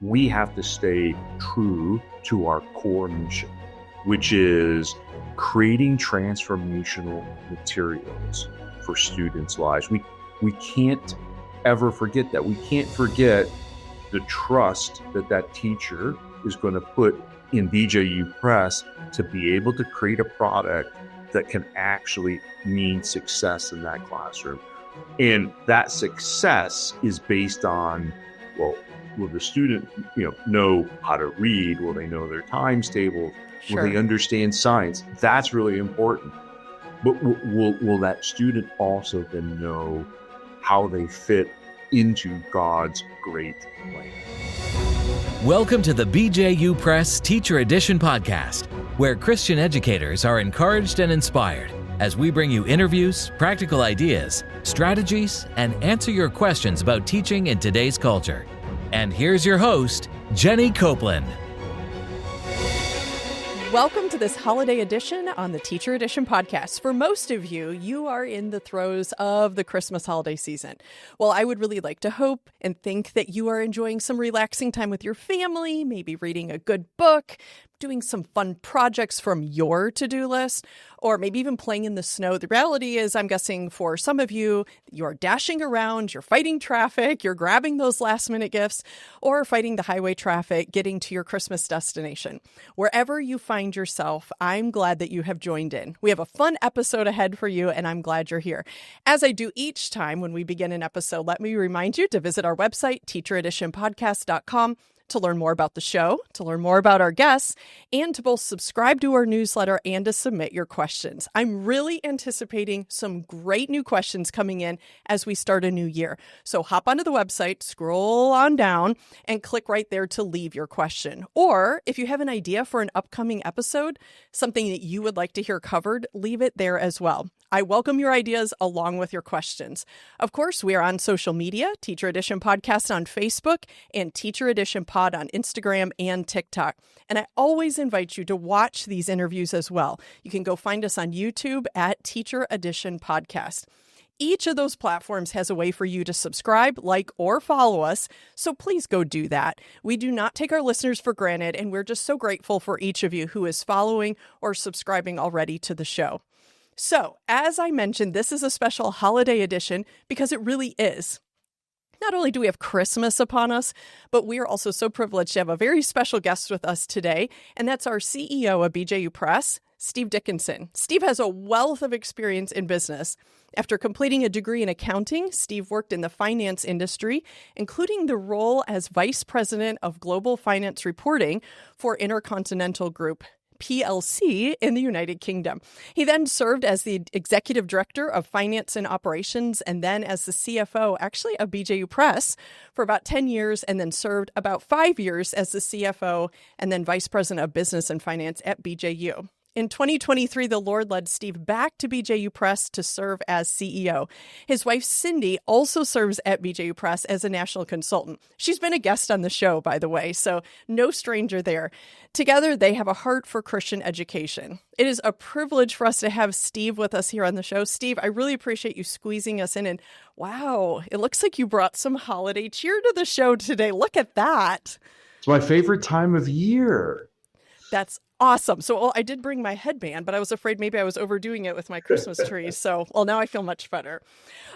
we have to stay true to our core mission, which is creating transformational materials for students' lives. We can't ever forget that. We can't forget the trust that that teacher is going to put in BJU Press to be able to create a product that can actually mean success in that classroom. And that success is based on, well, will the student know how to read? Will they know their times tables? Sure. Will they understand science? That's really important. But will that student also then know how they fit into God's great plan? Welcome to the BJU Press Teacher Edition podcast, where Christian educators are encouraged and inspired as we bring you interviews, practical ideas, strategies, and answer your questions about teaching in today's culture. And here's your host, Jenny Copeland. Welcome to this holiday edition on the Teacher Edition podcast. For most of you, you are in the throes of the Christmas holiday season. Well, I would really like to hope and think that you are enjoying some relaxing time with your family, maybe reading a good book, doing some fun projects from your to-do list, or maybe even playing in the snow. The reality is, I'm guessing for some of you, you're dashing around, you're fighting traffic, you're grabbing those last-minute gifts, or fighting the highway traffic, getting to your Christmas destination. Wherever you find yourself, I'm glad that you have joined in. We have a fun episode ahead for you, and I'm glad you're here. As I do each time when we begin an episode, let me remind you to visit our website, teachereditionpodcast.com, to learn more about the show, to learn more about our guests, and to both subscribe to our newsletter and to submit your questions. I'm really anticipating some great new questions coming in as we start a new year. So hop onto the website, scroll on down, and click right there to leave your question. Or if you have an idea for an upcoming episode, something that you would like to hear covered, leave it there as well. I welcome your ideas along with your questions. Of course, we are on social media, Teacher Edition Podcast on Facebook and Teacher Edition Pod on Instagram and TikTok. And I always invite you to watch these interviews as well. You can go find us on YouTube at Teacher Edition Podcast. Each of those platforms has a way for you to subscribe, like, or follow us, so please go do that. We do not take our listeners for granted, and we're just so grateful for each of you who is following or subscribing already to the show. So, as I mentioned, this is a special holiday edition because it really is. Not only do we have Christmas upon us, but we are also so privileged to have a very special guest with us today, and that's our CEO of BJU Press, Steve Dickinson. Steve has a wealth of experience in business. After completing a degree in accounting, Steve worked in the finance industry, including the role as Vice President of Global Finance Reporting for Intercontinental Group PLC in the United Kingdom. He then served as the Executive Director of Finance and Operations and then as the CFO, actually, of BJU Press for about 10 years, and then served about 5 years as the CFO and then Vice President of Business and Finance at BJU. In 2023, the Lord led Steve back to BJU Press to serve as CEO. His wife, Cindy, also serves at BJU Press as a national consultant. She's been a guest on the show, by the way, so no stranger there. Together, they have a heart for Christian education. It is a privilege for us to have Steve with us here on the show. Steve, I really appreciate you squeezing us in. And wow, it looks like you brought some holiday cheer to the show today. Look at that. It's my favorite time of year. That's awesome. So I did bring my headband, but I was afraid maybe I was overdoing it with my Christmas tree. So, now I feel much better.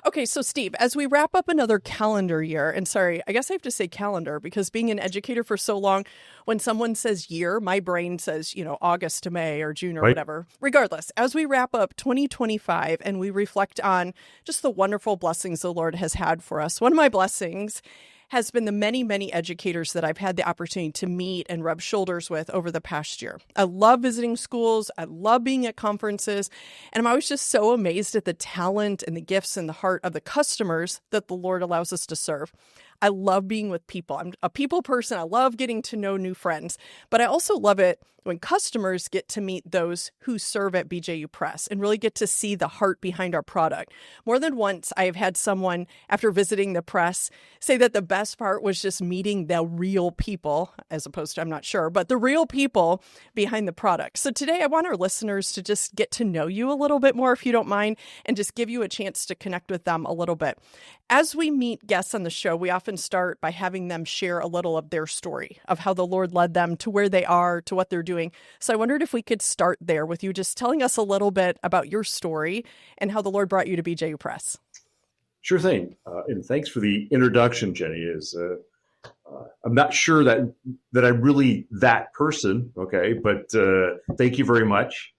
Okay, so Steve, as we wrap up another calendar year, and sorry, I guess I have to say calendar because being an educator for so long, when someone says year, my brain says, August to May or June or whatever. Regardless, as we wrap up 2025 and we reflect on just the wonderful blessings the Lord has had for us, one of my blessings has been the many, many educators that I've had the opportunity to meet and rub shoulders with over the past year. I love visiting schools. I love being at conferences. And I'm always just so amazed at the talent and the gifts and the heart of the customers that the Lord allows us to serve. I love being with people. I'm a people person. I love getting to know new friends. But I also love it when customers get to meet those who serve at BJU Press and really get to see the heart behind our product. More than once, I have had someone, after visiting the press, say that the best part was just meeting the real people, as opposed to, I'm not sure, but the real people behind the product. So today, I want our listeners to just get to know you a little bit more, if you don't mind, and just give you a chance to connect with them a little bit. As we meet guests on the show, we often often start by having them share a little of their story of how the Lord led them to where they are, to what they're doing. So I wondered if we could start there with you just telling us a little bit about your story and how the Lord brought you to BJU Press. Sure thing. And thanks for the introduction, Jenny. I'm not sure that I'm really that person, okay, but thank you very much.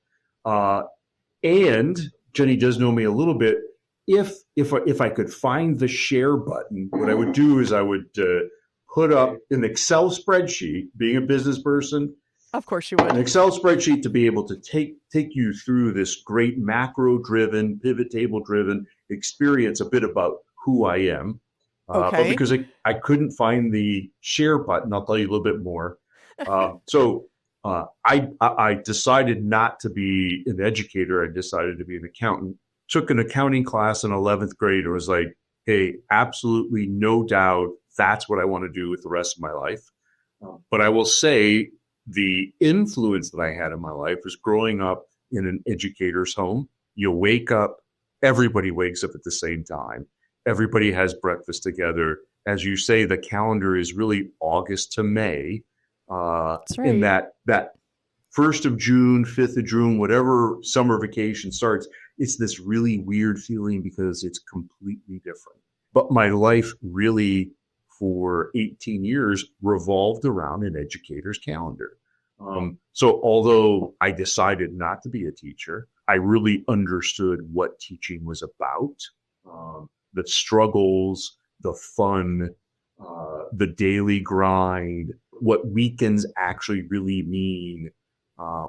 And Jenny does know me a little bit. If I could find the share button, what I would do is I would put up an Excel spreadsheet, being a business person. Of course you would. An Excel spreadsheet to be able to take you through this great macro-driven, pivot table-driven experience, a bit about who I am. Okay. But because I couldn't find the share button, I'll tell you a little bit more. So I decided not to be an educator. I decided to be an accountant. Took an accounting class in 11th grade and was like, hey, absolutely no doubt that's what I want to do with the rest of my life. But I will say the influence that I had in my life was growing up in an educator's home. You wake up, everybody wakes up at the same time. Everybody has breakfast together. As you say, the calendar is really August to May. That's right. And that 1st of June, 5th of June, whatever summer vacation starts, it's this really weird feeling because it's completely different. But my life really, for 18 years, revolved around an educator's calendar. So although I decided not to be a teacher, I really understood what teaching was about, the struggles, the fun, the daily grind, what weekends actually really mean,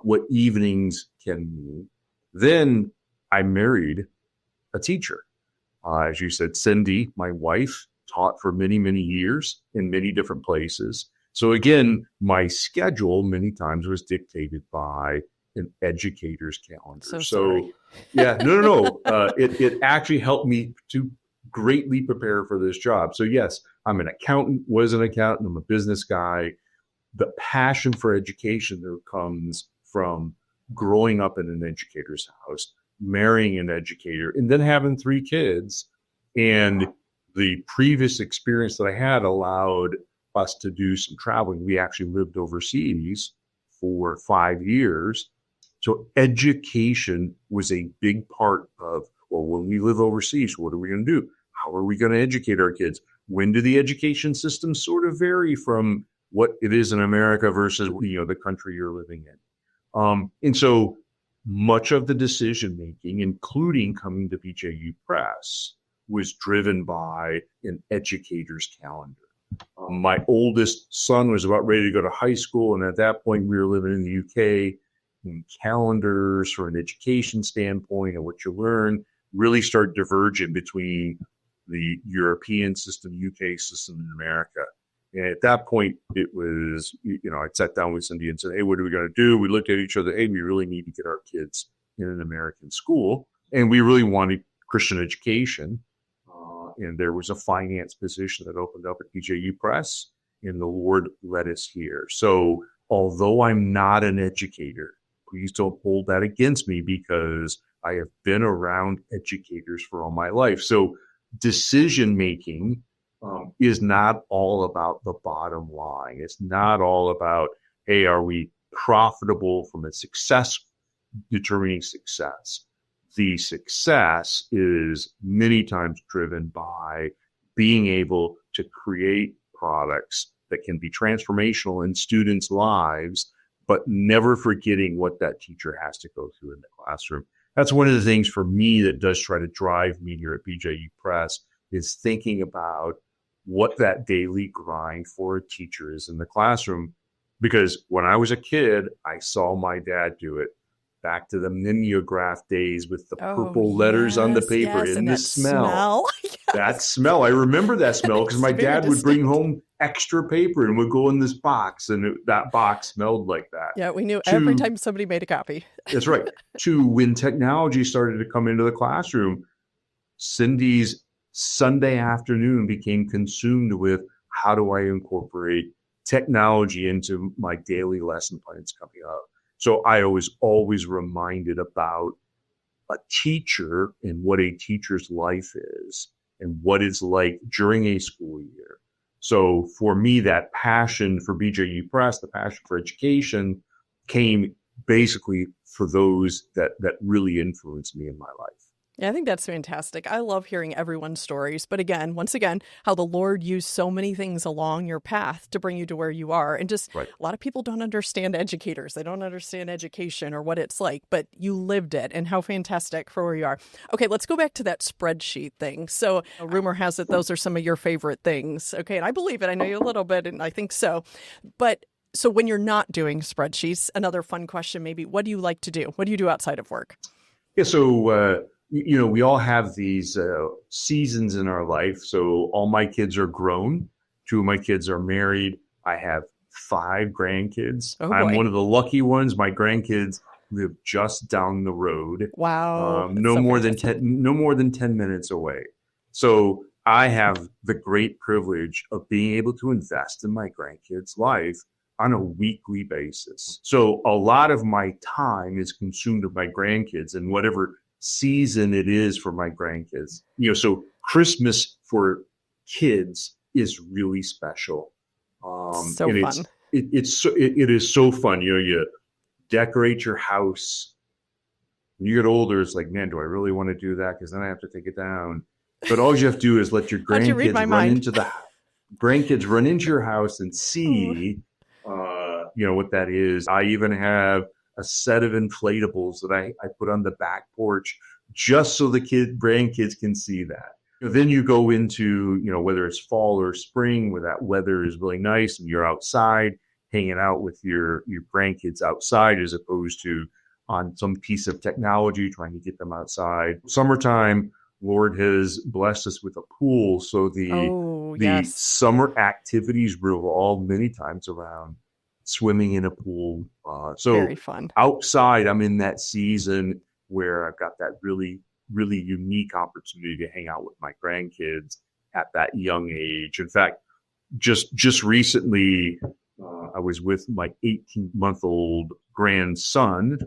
what evenings can mean. Then I married a teacher. As you said, Cindy, my wife, taught for many, many years in many different places. So again, my schedule many times was dictated by an educator's calendar. So yeah, no. It actually helped me to greatly prepare for this job. So yes, I'm an accountant, was an accountant, I'm a business guy. The passion for education there comes from growing up in an educator's house, marrying an educator, and then having 3 kids. And the previous experience that I had allowed us to do some traveling. We actually lived overseas for 5 years. So education was a big part of, well, when we live overseas, what are we going to do? How are we going to educate our kids? When do the education systems sort of vary from what it is in America versus, the country you're living in? And so much of the decision making, including coming to BJU Press, was driven by an educator's calendar. My oldest son was about ready to go to high school, and at that point we were living in the UK, and calendars from an education standpoint and what you learn really start diverging between the European system, UK system, and America. And at that point, it was, I sat down with Cindy and said, hey, what are we going to do? We looked at each other, hey, we really need to get our kids in an American school. And we really wanted Christian education. And there was a finance position that opened up at BJU Press, and the Lord led us here. So although I'm not an educator, please don't hold that against me, because I have been around educators for all my life. So decision making is not all about the bottom line. It's not all about, hey, are we profitable from a success, determining success. The success is many times driven by being able to create products that can be transformational in students' lives, but never forgetting what that teacher has to go through in the classroom. That's one of the things for me that does try to drive me here at BJU Press, is thinking about what that daily grind for a teacher is in the classroom. Because when I was a kid, I saw my dad do it. Back to the mimeograph days with the purple letters on the paper, and the smell. Yes. That smell. I remember that smell because my dad would bring home extra paper and would go in this box, and that box smelled like that. Yeah, we knew every time somebody made a copy. That's right. To when technology started to come into the classroom, Cindy's Sunday afternoon became consumed with, how do I incorporate technology into my daily lesson plans coming up? So I was always reminded about a teacher and what a teacher's life is and what it's like during a school year. So for me, that passion for BJU Press, the passion for education came basically for those that really influenced me in my life. Yeah, I think that's fantastic. I love hearing everyone's stories. But again, once again, how the Lord used so many things along your path to bring you to where you are. And just Right. a lot of people don't understand educators. They don't understand education or what it's like, but you lived it, and how fantastic for where you are. Okay, let's go back to that spreadsheet thing. So a rumor has it those are some of your favorite things. Okay, and I believe it. I know you a little bit, and I think so. But so when you're not doing spreadsheets, another fun question maybe, what do you like to do? What do you do outside of work? Yeah, so we all have these seasons in our life. So all my kids are grown. 2 of my kids are married. I have 5 grandkids. Oh, I'm boy. one of the lucky ones. My grandkids live just down the road. Wow. That's No so more fantastic. than 10 minutes away. So I have the great privilege of being able to invest in my grandkids' life on a weekly basis. So a lot of my time is consumed with my grandkids and whatever season it is for my grandkids. So Christmas for kids is really special. So And fun. it is so fun. You decorate your house. When you get older, it's like, man, do I really want to do that? Because then I have to take it down. But all you have to do is let your How'd you read my grandkids mind? run into your house and see, what that is. I even have a set of inflatables that I put on the back porch just so the grandkids can see that. Then you go into, whether it's fall or spring where that weather is really nice and you're outside hanging out with your grandkids outside as opposed to on some piece of technology trying to get them outside. Summertime, Lord has blessed us with a pool. So Oh, the yes. summer activities revolve many times around swimming in a pool. So Very fun. outside, I'm in that season where I've got that really, really unique opportunity to hang out with my grandkids at that young age. In fact, just recently, I was with my 18-month-old grandson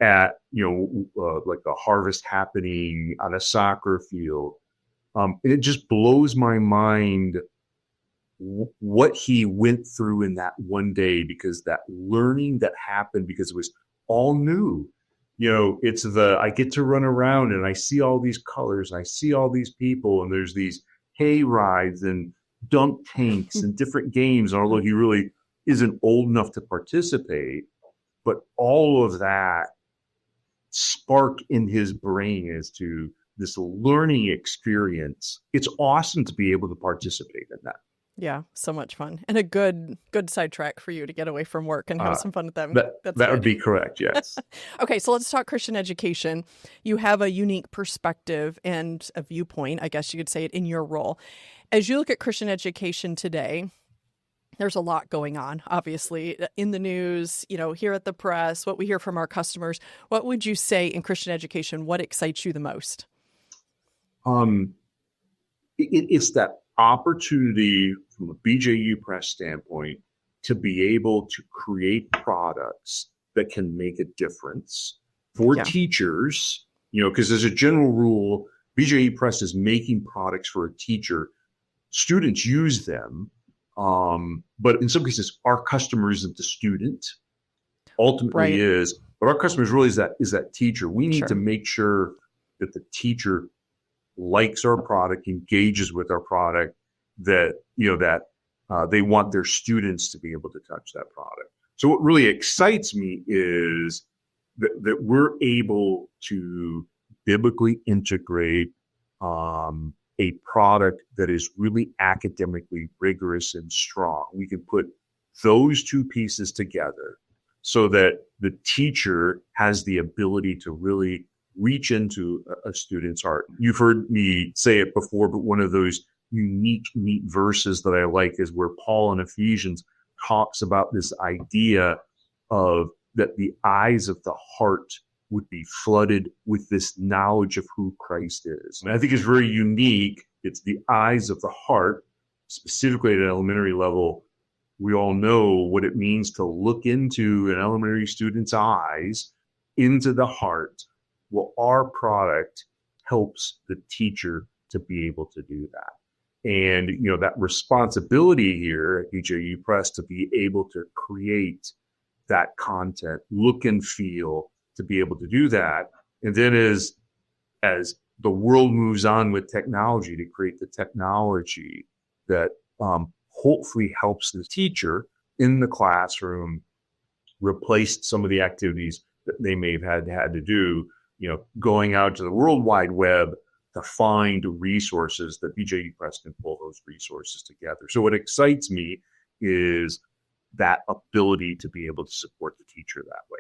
at like a harvest happening on a soccer field. And it just blows my mind what he went through in that one day, because that learning that happened, because it was all new. It's I get to run around and I see all these colors and I see all these people and there's these hay rides and dunk tanks and different games. Although he really isn't old enough to participate, but all of that spark in his brain as to this learning experience. It's awesome to be able to participate in that. Yeah, so much fun. And a good sidetrack for you to get away from work and have some fun with them. That's That good. would be correct, yes. Okay, so let's talk Christian education. You have a unique perspective and a viewpoint, I guess you could say it, in your role. As you look at Christian education today, there's a lot going on, obviously, in the news, here at the press, what we hear from our customers. What would you say in Christian education, what excites you the most? It's that opportunity from a BJU Press standpoint to be able to create products that can make a difference for teachers, because as a general rule, BJU Press is making products for a teacher. Students use them. But in some cases, our customer isn't the student, ultimately is, but our customers really is that teacher. We need to make sure that the teacher likes our product, engages with our product, that they want their students to be able to touch that product. So what really excites me is that we're able to biblically integrate a product that is really academically rigorous and strong. We can put those two pieces together so that the teacher has the ability to really reach into a student's heart. You've heard me say it before, but one of those unique, neat verses that I like is where Paul in Ephesians talks about this idea of that the eyes of the heart would be flooded with this knowledge of who Christ is. And I think it's very unique. It's the eyes of the heart, specifically at an elementary level. We all know what it means to look into an elementary student's eyes, into the heart. Well, our product helps the teacher to be able to do that. And, that responsibility here at BJU Press to be able to create that content, look and feel, to be able to do that. And then as the world moves on with technology, to create the technology that hopefully helps the teacher in the classroom replace some of the activities that they may have had to do, going out to the World Wide Web to find resources that BJU Press can pull those resources together. So what excites me is that ability to be able to support the teacher that way.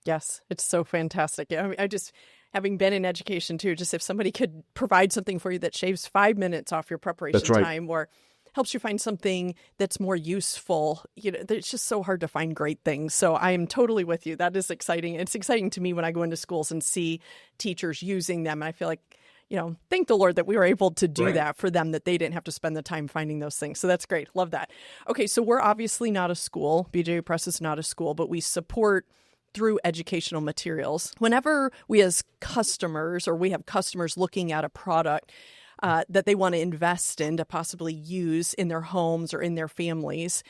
Yes, it's so fantastic. I mean, I just, having been in education too, just if somebody could provide something for you that shaves 5 minutes off your preparation time, or helps you find something that's more useful, it's just so hard to find great things. So I am totally with you. That is exciting. It's exciting to me when I go into schools and see teachers using them. And I feel like, thank the Lord that we were able to do that for them, that they didn't have to spend the time finding those things. So that's great. Love that. Okay, so we're obviously not a school. BJU Press is not a school, but we support through educational materials. Whenever we as customers, or we have customers looking at a product that they want to invest in to possibly use in their homes or in their families,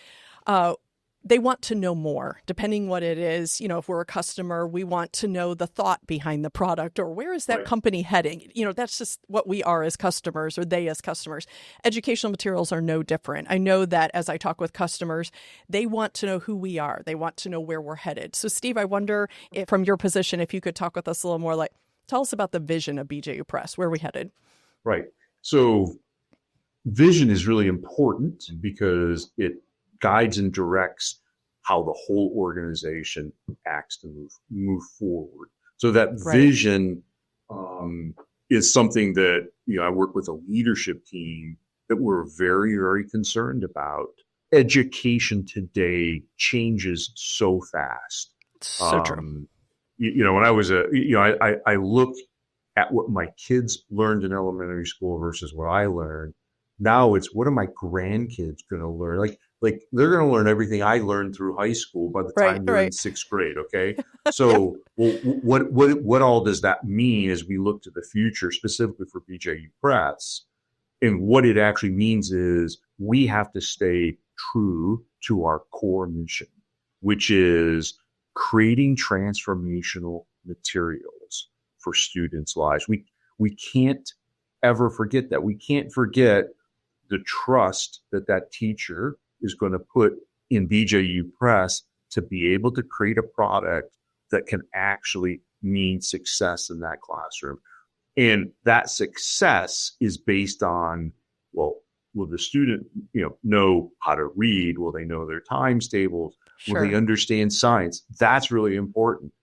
they want to know more, depending what it is. If we're a customer, we want to know the thought behind the product, or where is that company heading? That's just what we are as customers, or they as customers. Educational materials are no different. I know that as I talk with customers, they want to know who we are. They want to know where we're headed. So Steve, I wonder if, from your position, if you could talk with us a little more, tell us about the vision of BJU Press. Where are we headed? Right. So vision is really important because it guides and directs how the whole organization acts to move forward. So that vision is something that, I work with a leadership team that we're very, very concerned about. Education today changes so fast. So true. When I was I looked at what my kids learned in elementary school versus what I learned. Now it's, what are my grandkids going to learn? Like they're going to learn everything I learned through high school by the time they're in sixth grade. Okay. So what all does that mean as we look to the future, specifically for BJU Press? And what it actually means is we have to stay true to our core mission, which is creating transformational materials for students' lives. We can't ever forget that. We can't forget the trust that teacher is going to put in BJU Press to be able to create a product that can actually mean success in that classroom. And that success is based on, will the student, know how to read? Will they know their times tables? Will they understand science? That's really important.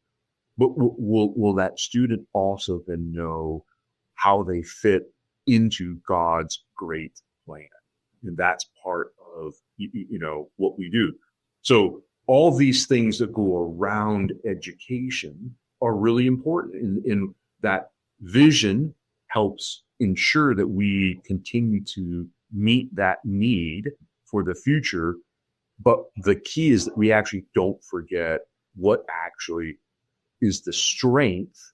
But will that student also then know how they fit into God's great plan? And that's part of, what we do. So all these things that go around education are really important. And that vision helps ensure that we continue to meet that need for the future. But the key is that we actually don't forget what actually is the strength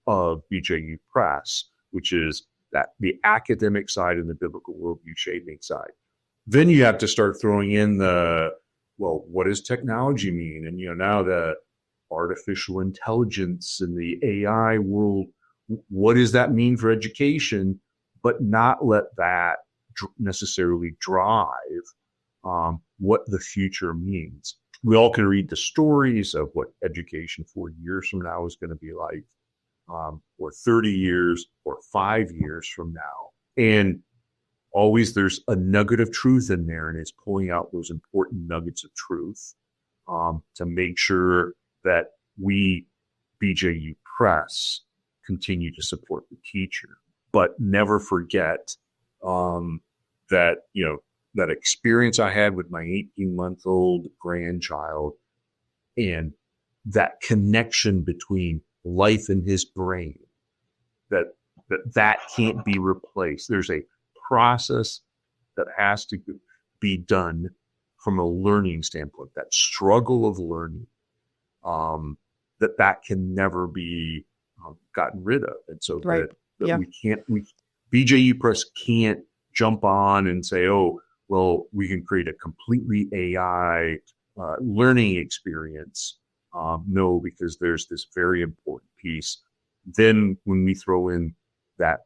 of BJU Press, which is that the academic side and the biblical worldview shaping side. Then you have to start throwing in what does technology mean? And, now the artificial intelligence and the AI world, what does that mean for education? But not let that necessarily drive what the future means. We all can read the stories of what education 4 years from now is going to be like, or 30 years or 5 years from now. And always there's a nugget of truth in there, and it's pulling out those important nuggets of truth to make sure that we, BJU Press, continue to support the teacher, but never forget that, that experience I had with my 18-month-old grandchild and that connection between life and his brain, that can't be replaced. There's a process that has to be done from a learning standpoint, that struggle of learning, that can never be gotten rid of. And so BJU Press can't jump on and say, oh, well, we can create a completely AI learning experience. No, because there's this very important piece. Then when we throw in the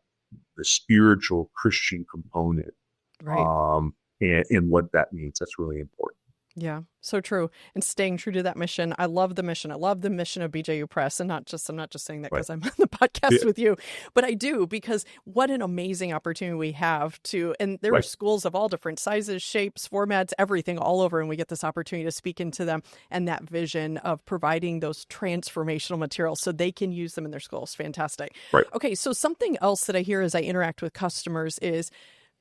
spiritual Christian component, Right. And what that means, that's really important. Yeah, so true. And staying true to that mission. I love the mission. I love the mission of BJU Press. And I'm not just saying that Right. because I'm on the podcast Yeah. with you, but I do, because what an amazing opportunity we have to, and there are Right. schools of all different sizes, shapes, formats, everything all over. And we get this opportunity to speak into them and that vision of providing those transformational materials so they can use them in their schools. Fantastic. Right. Okay. So something else that I hear as I interact with customers is,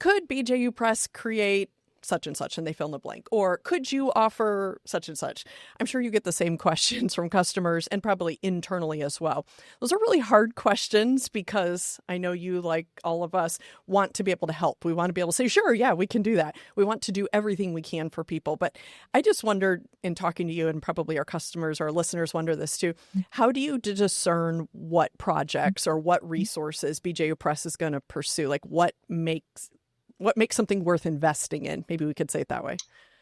could BJU Press create such and such, and they fill in the blank? Or could you offer such and such? I'm sure you get the same questions from customers and probably internally as well. Those are really hard questions because I know you, like all of us, want to be able to help. We want to be able to say, sure, yeah, we can do that. We want to do everything we can for people. But I just wondered, in talking to you, and probably our customers or listeners wonder this too, how do you discern what projects or what resources BJU Press is going to pursue? Like what makes something worth investing in? Maybe we could say it that way.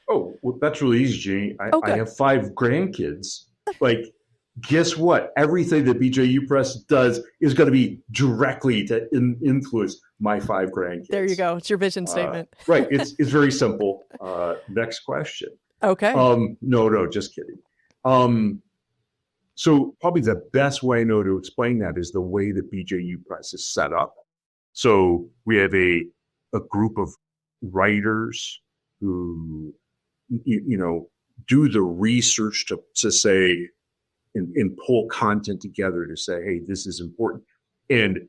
Oh, well, that's really easy, Janie. I good. have 5 grandkids. Like, guess what? Everything that BJU Press does is going to be directly to influence my 5 grandkids. There you go. It's your vision statement. Right. It's very simple. Next question. Okay. No, just kidding. So probably the best way I know to explain that is the way that BJU Press is set up. So we have a group of writers who, do the research to say and pull content together to say, hey, this is important. And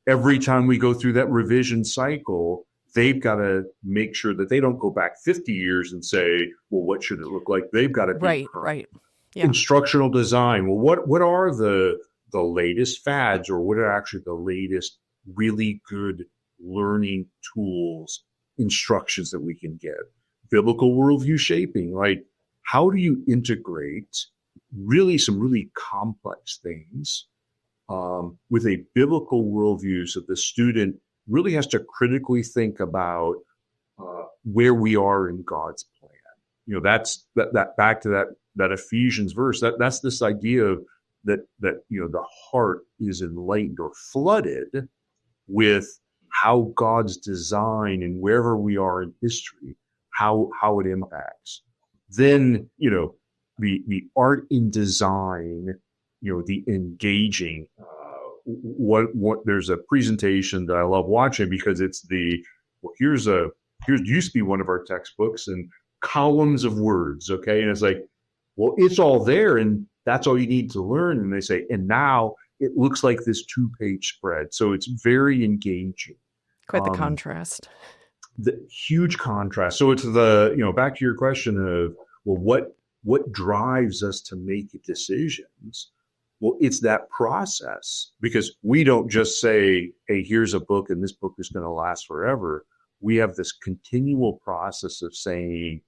every time we go through that revision cycle, they've got to make sure that they don't go back 50 years and say, well, what should it look like? They've got to be current. Right. Yeah. Instructional design. Well, what are the latest fads, or what are actually the latest really good learning tools, instructions that we can get? Biblical worldview shaping, right? How do you integrate some really complex things with a biblical worldview, so the student really has to critically think about where we are in God's plan? That's that back to that Ephesians verse. That's this idea of that the heart is enlightened or flooded with how God's design, and wherever we are in history, how it impacts. Then, the art in design, the engaging, what there's a presentation that I love watching because it's here's used to be one of our textbooks, and columns of words. Okay. And it's like, well, it's all there and that's all you need to learn. And they say, and now it looks like this 2-page spread. So it's very engaging. Quite the contrast. The huge contrast. So it's back to your question of, well, what drives us to make decisions? Well, it's that process, because we don't just say, hey, here's a book and this book is going to last forever. We have this continual process of saying,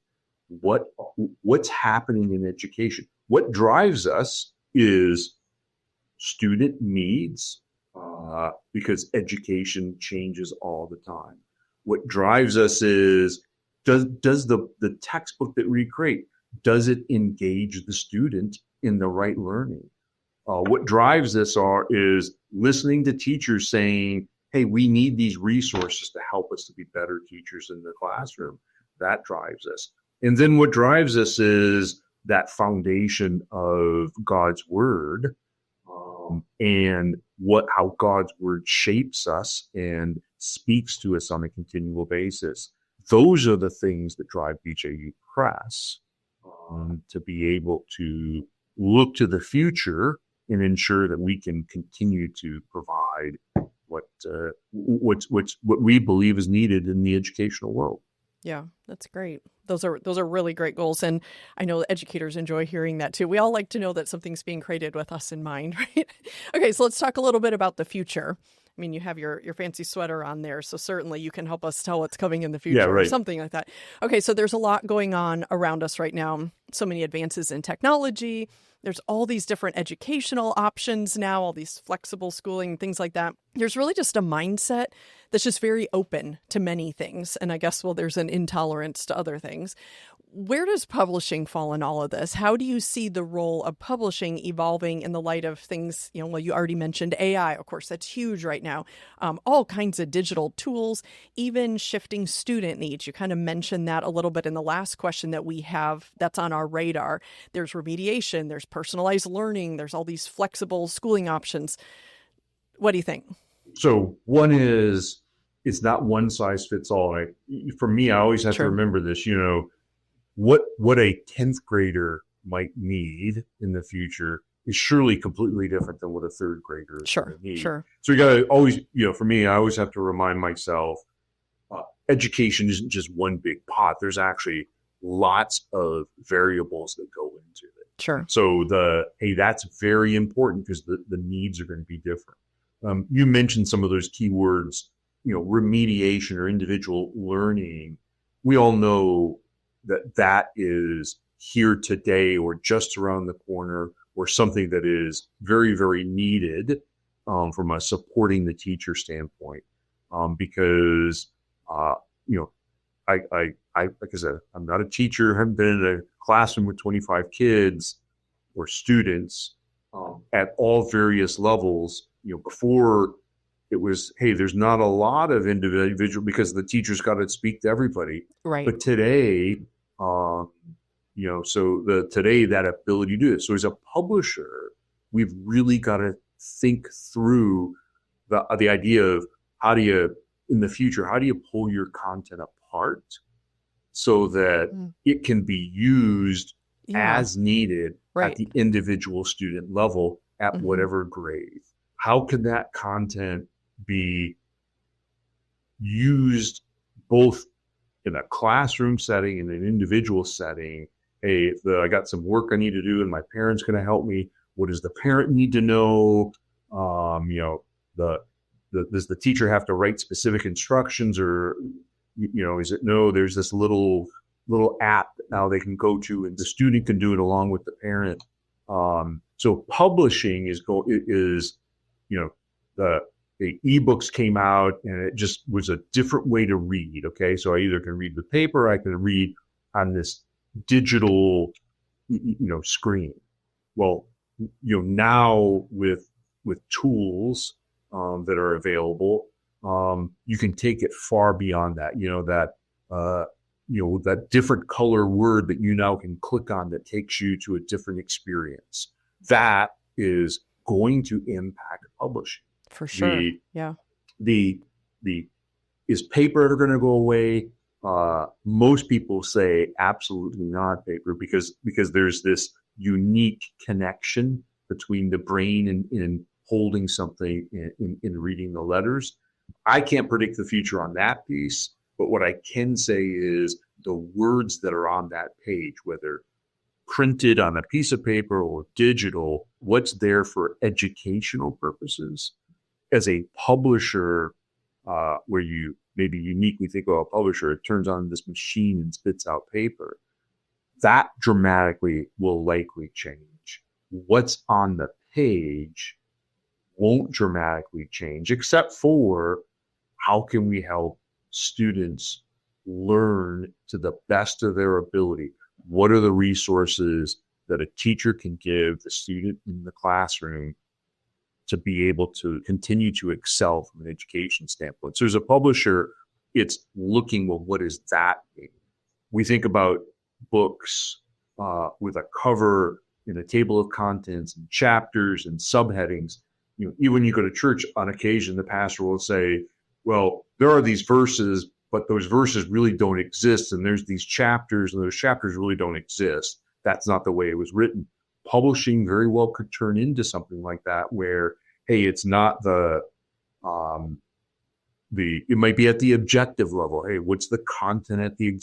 what's happening in education? What drives us is student needs, because education changes all the time. What drives us is, does the textbook that we create, does it engage the student in the right learning? What drives us is listening to teachers saying, hey, we need these resources to help us to be better teachers in the classroom. That drives us. And then what drives us is that foundation of God's word, and how God's word shapes us and speaks to us on a continual basis. Those are the things that drive BJU Press to be able to look to the future and ensure that we can continue to provide what we believe is needed in the educational world. Yeah, that's great. Those are really great goals. And I know educators enjoy hearing that too. We all like to know that something's being created with us in mind, right? Okay, so let's talk a little bit about the future. I mean, you have your fancy sweater on there, so certainly you can help us tell what's coming in the future, Yeah, or right. something like that. Okay, so there's a lot going on around us right now. So many advances in technology. There's all these different educational options now, all these flexible schooling, things like that. There's really just a mindset that's just very open to many things. And I guess, well, there's an intolerance to other things. Where does publishing fall in all of this? How do you see the role of publishing evolving in the light of things, well, you already mentioned AI, of course, that's huge right now. All kinds of digital tools, even shifting student needs. You kind of mentioned that a little bit in the last question that we have that's on our radar. There's remediation, there's personalized learning, there's all these flexible schooling options. What do you think? So one is, it's not one size fits all. For me, I always have to remember this, what a 10th grader might need in the future is surely completely different than what a third grader is going to need. Sure. So you got to always, for me, I always have to remind myself, education isn't just one big pot. There's actually lots of variables that go into it. Sure. So that's very important because the needs are going to be different. You mentioned some of those keywords, remediation or individual learning. We all know that is here today or just around the corner, or something that is very, very needed from a supporting the teacher standpoint. Because, like I said, I'm not a teacher, haven't been in a classroom with 25 kids or students at all various levels. Before it was, hey, there's not a lot of individual because the teacher's got to speak to everybody. Right. But today, today that ability to do this. So as a publisher, we've really got to think through the idea of in the future, how do you pull your content apart so that it can be used as needed at the individual student level at whatever grade? How can that content be used both in a classroom setting and an individual setting? Hey, I got some work I need to do and my parent's going to help me. What does the parent need to know? Does the teacher have to write specific instructions, or, is it, no, there's this little app now they can go to and the student can do it along with the parent. So publishing the ebooks came out and it just was a different way to read. Okay. So I either can read the paper, I can read on this digital, screen. Well, now with tools that are available, you can take it far beyond that. That different color word that you now can click on that takes you to a different experience. That is going to impact publishing. For sure. Is paper ever going to go away? Most people say absolutely not paper because there's this unique connection between the brain and holding something in reading the letters. I can't predict the future on that piece, but what I can say is the words that are on that page, whether printed on a piece of paper or digital, what's there for educational purposes. As a publisher, where you maybe uniquely think, a publisher, it turns on this machine and spits out paper. That dramatically will likely change. What's on the page won't dramatically change, except for how can we help students learn to the best of their ability? What are the resources that a teacher can give the student in the classroom to be able to continue to excel from an education standpoint? So as a publisher, it's looking, well, what does that mean? We think about books with a cover and a table of contents and chapters and subheadings. Even when you go to church, on occasion, the pastor will say, well, there are these verses, but those verses really don't exist. And there's these chapters, and those chapters really don't exist. That's not the way it was written. Publishing very well could turn into something like that, where, hey, it's not it might be at the objective level. Hey, what's the content at the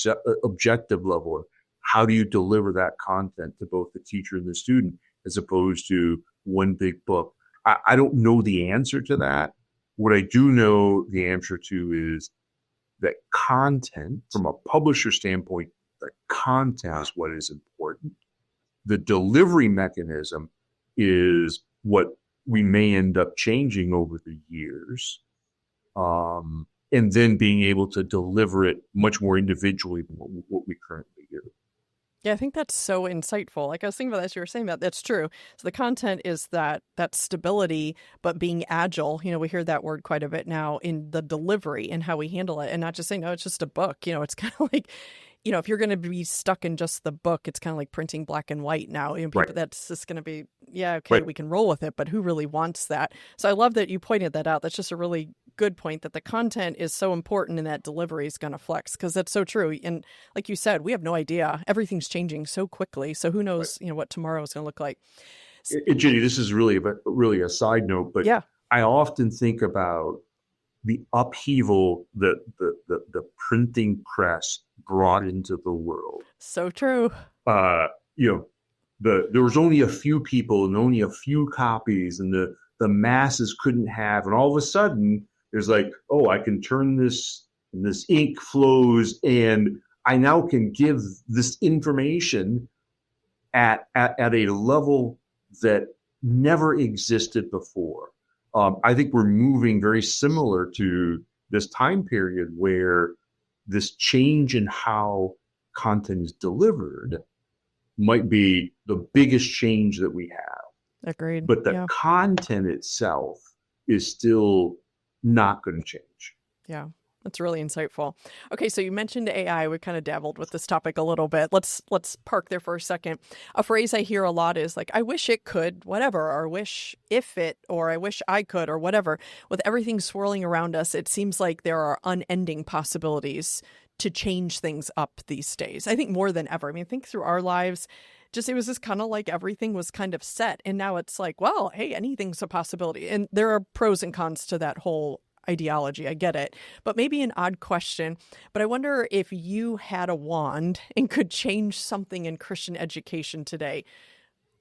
objective level? How do you deliver that content to both the teacher and the student, as opposed to one big book? I don't know the answer to that. What I do know the answer to is that content, from a publisher standpoint, the content is what is important. The delivery mechanism is what we may end up changing over the years. And then being able to deliver it much more individually than what we currently do. Yeah, I think that's so insightful. Like I was thinking about that as you were saying that. That's true. So the content is that stability, but being agile. We hear that word quite a bit now in the delivery and how we handle it, and not just saying, no, it's just a book. It's kind of like, if you're going to be stuck in just the book, it's kind of like printing black and white now. People, right. That's just going to be, okay, right. We can roll with it, but who really wants that? So I love that you pointed that out. That's just a really good point, that the content is so important and that delivery is going to flex, because that's so true. And like you said, we have no idea. Everything's changing so quickly. So who knows, right. What tomorrow is going to look like. Ginny, this is really a side note, but yeah. I often think about the upheaval that the printing press brought into the world. So true. There was only a few people and only a few copies, and the masses couldn't have. And all of a sudden, there's like, oh, I can turn this, and this ink flows, and I now can give this information at a level that never existed before. I think we're moving very similar to this time period where this change in how content is delivered might be the biggest change that we have. Agreed. But the content itself is still not going to change. Yeah. That's really insightful. Okay, so you mentioned AI. We kind of dabbled with this topic a little bit. Let's park there for a second. A phrase I hear a lot is like, I wish it could, whatever, or wish if it, or I wish I could, or whatever. With everything swirling around us, it seems like there are unending possibilities to change things up these days. I think more than ever. I mean, think through our lives. It was just kind of like everything was kind of set. And now it's like, well, hey, anything's a possibility. And there are pros and cons to that whole ideology. I get it. But maybe an odd question. But I wonder if you had a wand and could change something in Christian education today,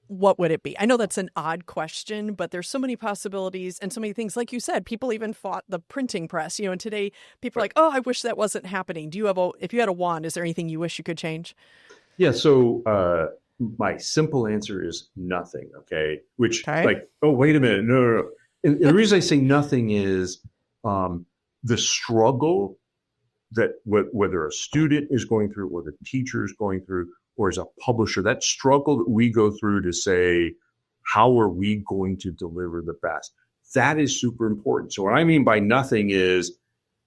what would it be? I know that's an odd question, but there's so many possibilities and so many things. Like you said, people even fought the printing press, and today people are like, oh, I wish that wasn't happening. If you had a wand, is there anything you wish you could change? Yeah. So, my simple answer is nothing. Okay. Like, oh, wait a minute. No. And the reason I say nothing is, the struggle that whether a student is going through, or the teacher is going through, or as a publisher, that struggle that we go through to say, how are we going to deliver the best? That is super important. So what I mean by nothing is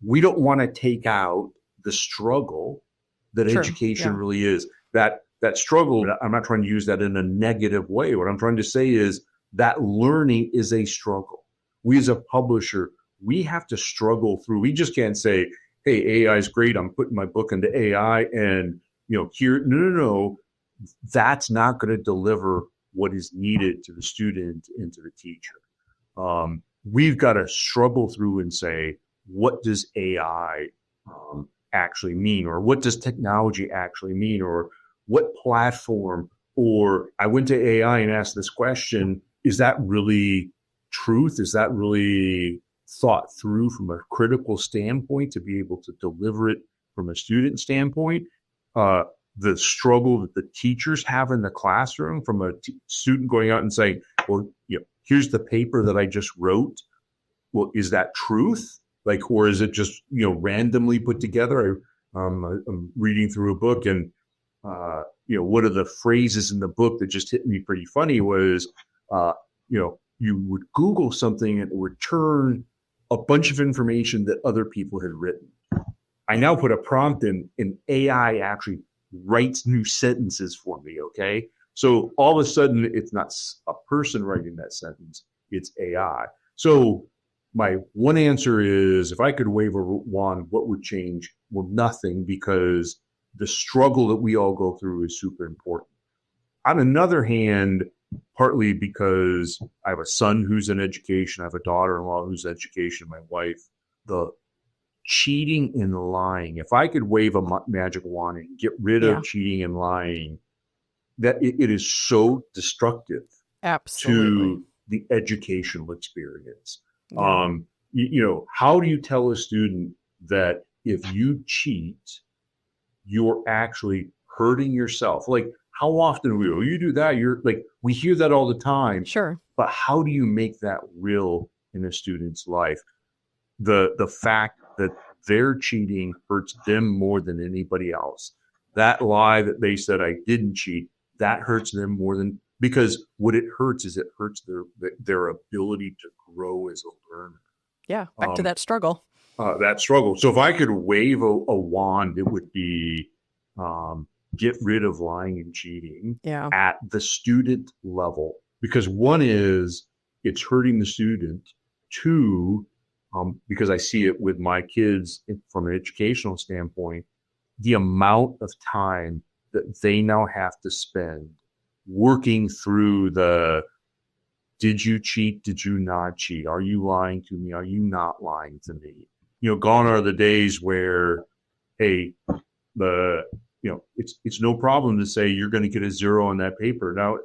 we don't want to take out the struggle that education really is. That struggle, I'm not trying to use that in a negative way. What I'm trying to say is that learning is a struggle. We as a publisher, we have to struggle through. We just can't say, hey, AI is great. I'm putting my book into AI and, here, no. That's not going to deliver what is needed to the student and to the teacher. We've got to struggle through and say, what does AI actually mean? Or what does technology actually mean? Or what platform? Or I went to AI and asked this question, is that really truth? Is that really thought through from a critical standpoint to be able to deliver it from a student standpoint? The struggle that the teachers have in the classroom from a student going out and saying, well, here's the paper that I just wrote. Well, is that truth? Like, or is it just, randomly put together? I'm reading through a book and, one of the phrases in the book that just hit me pretty funny was, you would Google something and it would return a bunch of information that other people had written. I now put a prompt in, and AI actually writes new sentences for me, okay? So all of a sudden, it's not a person writing that sentence, it's AI. So my one answer is, if I could wave a wand, what would change? Well, nothing, because the struggle that we all go through is super important. On another hand, partly because I have a son who's in education, I have a daughter-in-law who's in education, my wife, the cheating and lying. If I could wave a magic wand and get rid of cheating and lying, that it is so destructive to the educational experience. how do you tell a student that if you cheat, you're actually hurting yourself? Like, how often you do that? You're like, we hear that all the time. Sure. But how do you make that real in a student's life? The fact that their cheating hurts them more than anybody else. That lie that they said I didn't cheat, that hurts them more than, because what it hurts is it hurts their ability to grow as a learner. Yeah, back to that struggle. That struggle. So if I could wave a wand, it would be get rid of lying and cheating at the student level. Because one is it's hurting the student. Two, because I see it with my kids from an educational standpoint, the amount of time that they now have to spend working through did you cheat? Did you not cheat? Are you lying to me? Are you not lying to me? Gone are the days where, hey, it's no problem to say you're going to get a 0 on that paper. Now,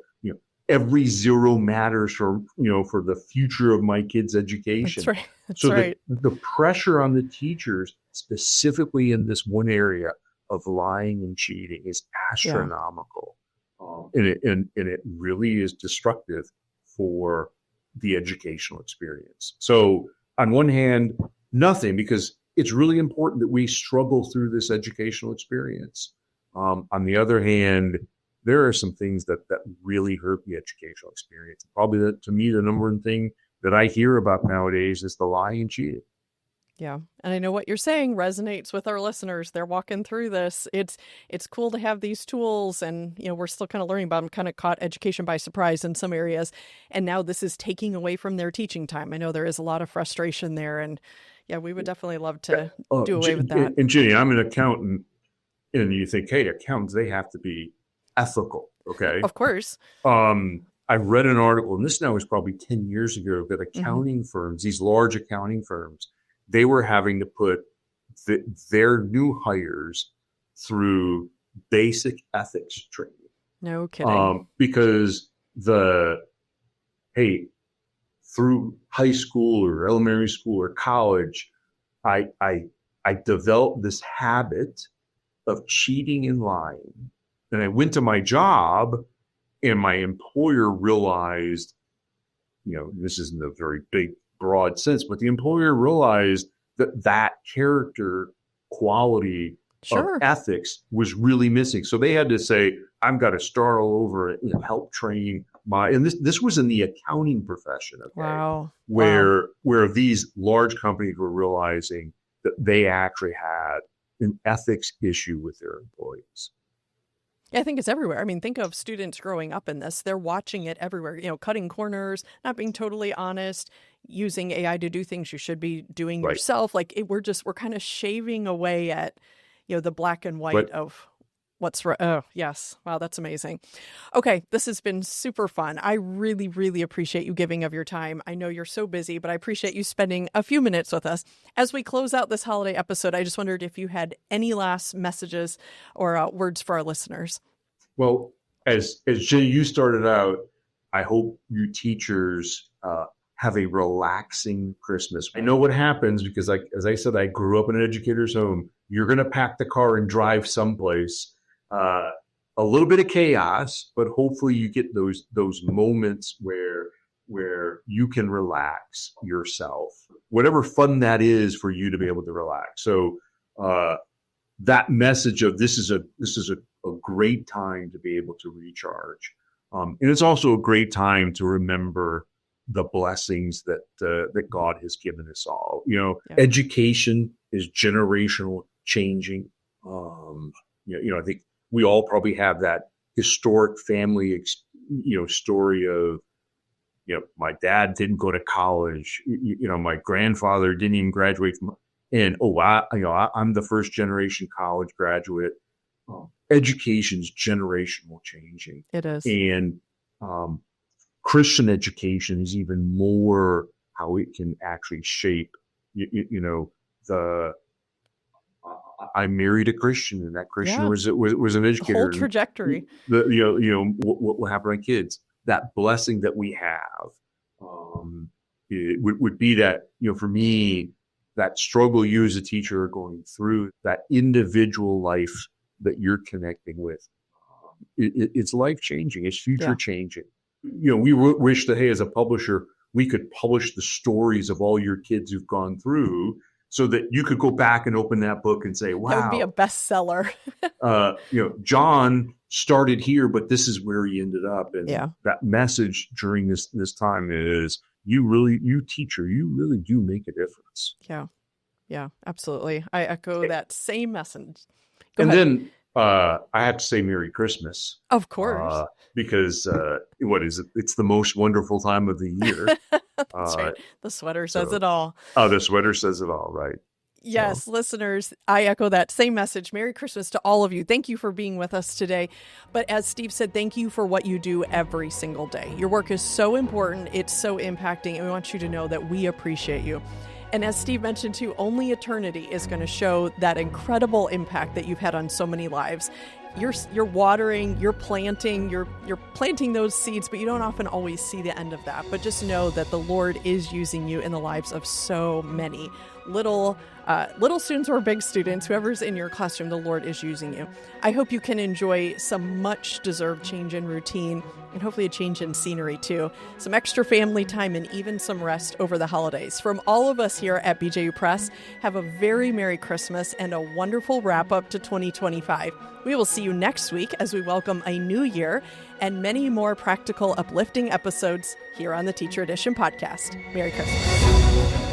every 0 matters for the future of my kids' education. That's right. That's right. The pressure on the teachers, specifically in this one area of lying and cheating, is astronomical. And it really is destructive for the educational experience. So on one hand, nothing, because it's really important that we struggle through this educational experience. On the other hand, there are some things that really hurt the educational experience. Probably to me, the number one thing that I hear about nowadays is the lying and cheating. Yeah. And I know what you're saying resonates with our listeners. They're walking through this. It's cool to have these tools, and, we're still kind of learning about them, kind of caught education by surprise in some areas. And now this is taking away from their teaching time. I know there is a lot of frustration there, and we would dedefinitely love to do away with that. And Ginny, I'm an accountant, and you think, hey, accountants, they have to be ethical. Okay. Of course. I read an article, and this now is probably 10 years ago, that accounting firms, these large accounting firms, they were having to put their new hires through basic ethics training. No kidding. Because through high school or elementary school or college, I developed this habit of cheating and lying. And I went to my job, and my employer realized, this isn't a very big, broad sense, but the employer realized that character quality of ethics was really missing. So they had to say, I've got to start all over and help train and this was in the accounting profession. Okay? Wow. Where these large companies were realizing that they actually had an ethics issue with their employees. I think it's everywhere. I mean, think of students growing up in this. They're watching it everywhere, cutting corners, not being totally honest, using AI to do things you should be doing yourself. Like we're kind of shaving away at, the black and white of what's right. Oh, yes. Wow, that's amazing. Okay, this has been super fun. I really, really appreciate you giving of your time. I know you're so busy, but I appreciate you spending a few minutes with us. As we close out this holiday episode, I just wondered if you had any last messages or words for our listeners. Well, as Jay, you started out, I hope you teachers have a relaxing Christmas. I know what happens because, as I said, I grew up in an educator's home. You're going to pack the car and drive someplace. A little bit of chaos, but hopefully you get those moments where you can relax yourself. Whatever fun that is for you to be able to relax. So that message of this is a great time to be able to recharge, and it's also a great time to remember the blessings that God has given us all. Education is generational changing. I think we all probably have that historic family, story of, my dad didn't go to college. My grandfather didn't even graduate from, and I'm the first generation college graduate. Education's generational changing. It is. And Christian education is even more how it can actually shape, I married a Christian, and that Christian was an educator. The whole trajectory. What will happen to kids? That blessing that we have, would be that, for me, that struggle you as a teacher are going through, that individual life that you're connecting with. It's life-changing. It's future-changing. We wish that, hey, as a publisher, we could publish the stories of all your kids who've gone through so that you could go back and open that book and say, wow. That would be a bestseller. John started here, but this is where he ended up. And that message during this time is, you teacher, you really do make a difference. Yeah, absolutely. I echo that same message. Then I have to say Merry Christmas. Of course. Because what is it? It's the most wonderful time of the year. That's right. The sweater says it all. Oh, the sweater says it all, right. Yes, listeners, I echo that same message. Merry Christmas to all of you. Thank you for being with us today. But as Steve said, thank you for what you do every single day. Your work is so important. It's so impacting. And we want you to know that we appreciate you. And as Steve mentioned too, only eternity is going to show that incredible impact that you've had on so many lives. You're watering, you're planting those seeds, but you don't often always see the end of that. But just know that the Lord is using you in the lives of so many little students or big students, whoever's in your classroom, the Lord is using you. I hope you can enjoy some much deserved change in routine and hopefully a change in scenery too, some extra family time and even some rest over the holidays. From all of us here at BJU Press, have a very Merry Christmas and a wonderful wrap up to 2025. We will see you next week as we welcome a new year and many more practical, uplifting episodes here on the Teacher Edition podcast. Merry Christmas.